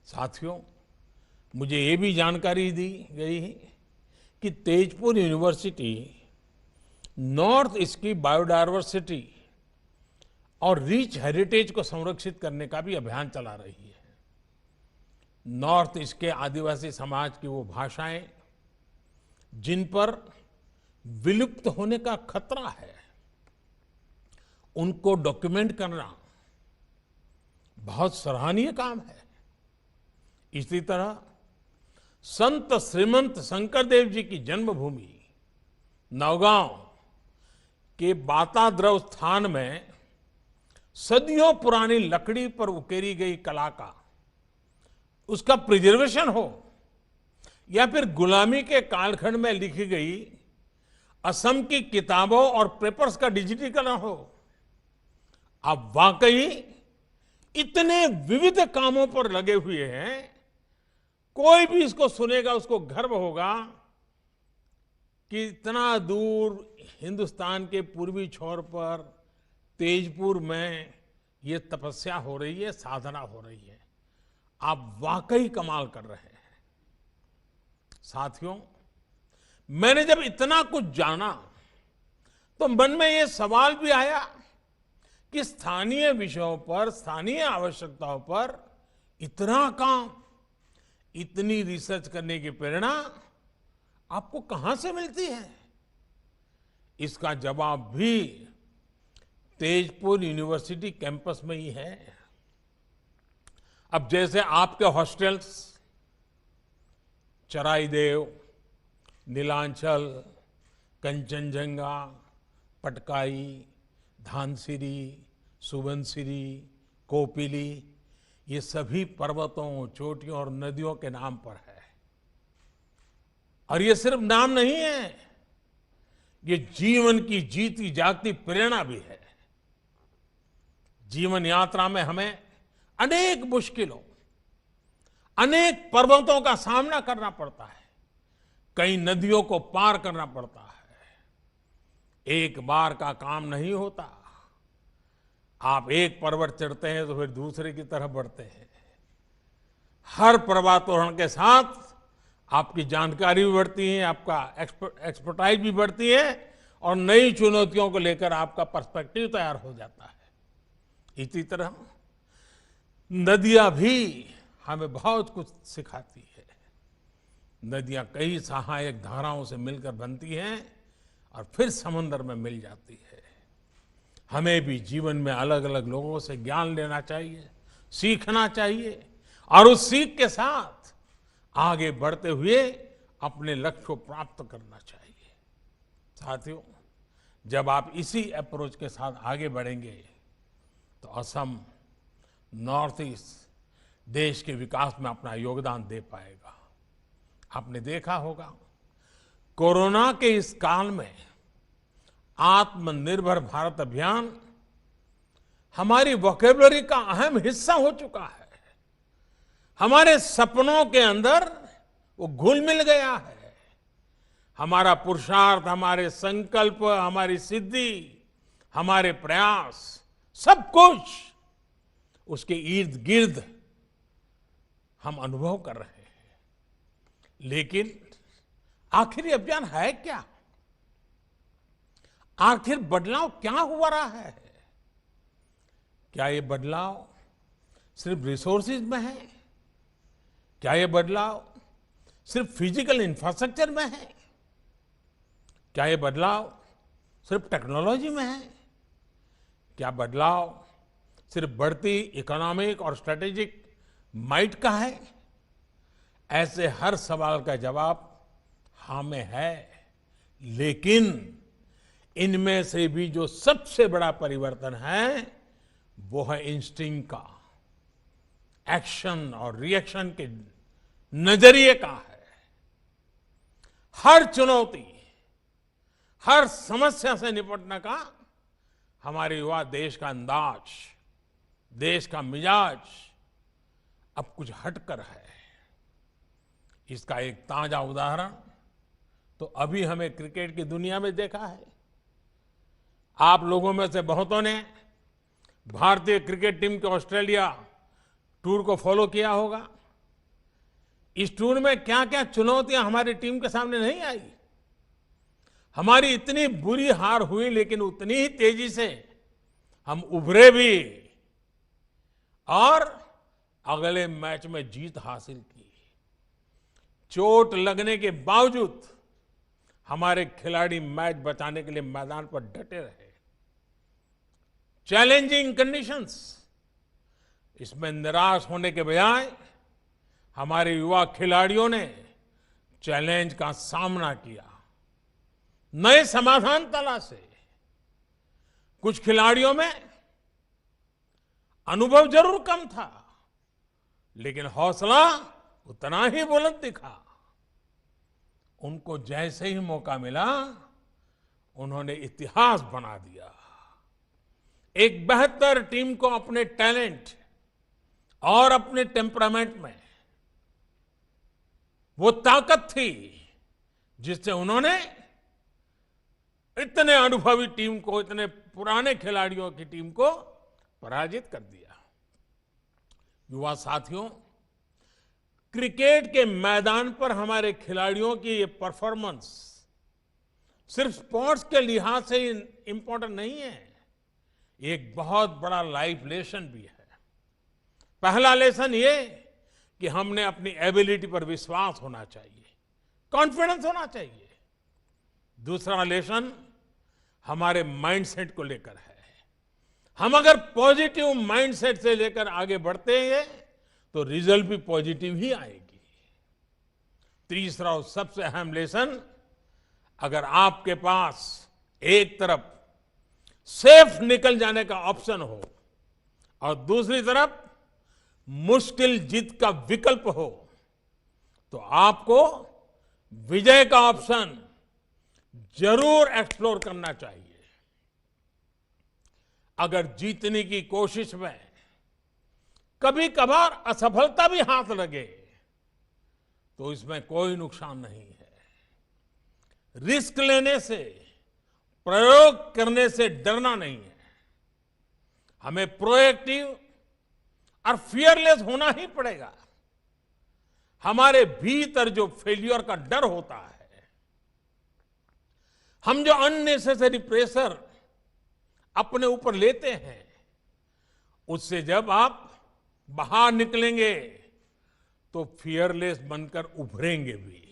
साथियों, मुझे ये भी जानकारी दी गई है कि तेजपुर यूनिवर्सिटी नॉर्थ ईस्ट की बायोडायवर्सिटी और रिच हेरिटेज को संरक्षित करने का भी अभियान चला रही है। नॉर्थ ईस्ट के आदिवासी समाज की वो भाषाएं जिन पर विलुप्त होने का खतरा है, उनको डॉक्यूमेंट करना बहुत सराहनीय काम है। इसी तरह संत श्रीमंत शंकरदेव जी की जन्मभूमि नौगांव के बाताद्रव स्थान में सदियों पुरानी लकड़ी पर उकेरी गई कला का उसका प्रिजर्वेशन हो, या फिर गुलामी के कालखंड में लिखी गई असम की किताबों और पेपर्स का डिजिटीकरण हो, आप वाकई इतने विविध कामों पर लगे हुए हैं। कोई भी इसको सुनेगा उसको गर्व होगा कि इतना दूर हिंदुस्तान के पूर्वी छोर पर तेजपुर में ये तपस्या हो रही है, साधना हो रही है। आप वाकई कमाल कर रहे हैं। साथियों, मैंने जब इतना कुछ जाना तो मन में ये सवाल भी आया कि स्थानीय विषयों पर, स्थानीय आवश्यकताओं पर इतना काम, इतनी रिसर्च करने की प्रेरणा आपको कहां से मिलती है? इसका जवाब भी तेजपुर यूनिवर्सिटी कैंपस में ही है। अब जैसे आपके हॉस्टल्स चराईदेव, नीलांचल, कंचनजंगा, पटकाई, धानसिरी, सुबनसिरी, कोपिली, ये सभी पर्वतों, चोटियों और नदियों के नाम पर है। और ये सिर्फ नाम नहीं है, ये जीवन की जीती जागती प्रेरणा भी है। जीवन यात्रा में हमें अनेक मुश्किलों, अनेक पर्वतों का सामना करना पड़ता है, कई नदियों को पार करना पड़ता है। एक बार का काम नहीं होता। आप एक पर्वत चढ़ते हैं तो फिर दूसरे की तरफ बढ़ते हैं। हर पर्वतारोहण के साथ आपकी जानकारी भी बढ़ती है, आपका एक्सपर्टाइज भी बढ़ती है और नई चुनौतियों को लेकर आपका पर्सपेक्टिव तैयार हो जाता है। इसी तरह नदियां भी हमें बहुत कुछ सिखाती है। नदियां कई सहायक धाराओं से मिलकर बनती हैं और फिर समुद्र में मिल जाती है। हमें भी जीवन में अलग अलग लोगों से ज्ञान लेना चाहिए, सीखना चाहिए और उस सीख के साथ आगे बढ़ते हुए अपने लक्ष्य को प्राप्त करना चाहिए। साथियों, जब आप इसी अप्रोच के साथ आगे बढ़ेंगे तो असम, नॉर्थ ईस्ट देश के विकास में अपना योगदान दे पाएगा। आपने देखा होगा, कोरोना के इस काल में आत्मनिर्भर भारत अभियान हमारी वोकैबुलरी का अहम हिस्सा हो चुका है। हमारे सपनों के अंदर वो घुल मिल गया है। हमारा पुरुषार्थ, हमारे संकल्प, हमारी सिद्धि, हमारे प्रयास, सब कुछ उसके इर्द गिर्द हम अनुभव कर रहे हैं। लेकिन आखिर ये अभियान है क्या? आखिर बदलाव क्या हुआ रहा है? क्या ये बदलाव सिर्फ रिसोर्सेज में है? क्या ये बदलाव सिर्फ फिजिकल इंफ्रास्ट्रक्चर में है? क्या ये बदलाव सिर्फ टेक्नोलॉजी में है? क्या बदलाव सिर्फ बढ़ती इकोनॉमिक और स्ट्रेटेजिक माइट का है? ऐसे हर सवाल का जवाब हाँ में है। लेकिन इनमें से भी जो सबसे बड़ा परिवर्तन है वो है इंस्टिंक्ट का, एक्शन और रिएक्शन के नजरिए का है। हर चुनौती, हर समस्या से निपटने का हमारे युवा देश का अंदाज, देश का मिजाज अब कुछ हटकर है। इसका एक ताजा उदाहरण तो अभी हमें क्रिकेट की दुनिया में देखा है। आप लोगों में से बहुतों ने भारतीय क्रिकेट टीम के ऑस्ट्रेलिया टूर को फॉलो किया होगा। इस टूर में क्या क्या चुनौतियां हमारी टीम के सामने नहीं आई। हमारी इतनी बुरी हार हुई, लेकिन उतनी ही तेजी से हम उभरे भी और अगले मैच में जीत हासिल की। चोट लगने के बावजूद हमारे खिलाड़ी मैच बचाने के लिए मैदान पर डटे रहे। चैलेंजिंग कंडीशंस, इसमें निराश होने के बजाय हमारे युवा खिलाड़ियों ने चैलेंज का सामना किया, नए समाधान तलाशे। कुछ खिलाड़ियों में अनुभव जरूर कम था, लेकिन हौसला उतना ही बुलंद दिखा। उनको जैसे ही मौका मिला, उन्होंने इतिहास बना दिया। एक बेहतर टीम को अपने टैलेंट और अपने टेम्परामेंट में वो ताकत थी जिससे उन्होंने इतने अनुभवी टीम को, इतने पुराने खिलाड़ियों की टीम को पराजित कर दिया। युवा साथियों, क्रिकेट के मैदान पर हमारे खिलाड़ियों की ये परफॉर्मेंस सिर्फ स्पोर्ट्स के लिहाज से इंपॉर्टेंट नहीं है, एक बहुत बड़ा लाइफ लेसन भी है। पहला लेसन ये कि हमने अपनी एबिलिटी पर विश्वास होना चाहिए, कॉन्फिडेंस होना चाहिए। दूसरा लेसन हमारे माइंडसेट को लेकर है। हम अगर पॉजिटिव माइंडसेट से लेकर आगे बढ़ते हैं तो रिजल्ट भी पॉजिटिव ही आएगी। तीसरा और सबसे अहम लेसन, अगर आपके पास एक तरफ सेफ निकल जाने का ऑप्शन हो और दूसरी तरफ मुश्किल जीत का विकल्प हो, तो आपको विजय का ऑप्शन जरूर एक्सप्लोर करना चाहिए। अगर जीतने की कोशिश में कभी कभार असफलता भी हाथ लगे तो इसमें कोई नुकसान नहीं है। रिस्क लेने से, प्रयोग करने से डरना नहीं है। हमें प्रोएक्टिव और फियरलेस होना ही पड़ेगा। हमारे भीतर जो फेल्यूर का डर होता है, हम जो अननेसेसरी प्रेशर अपने ऊपर लेते हैं, उससे जब आप बाहर निकलेंगे तो फियरलेस बनकर उभरेंगे भी।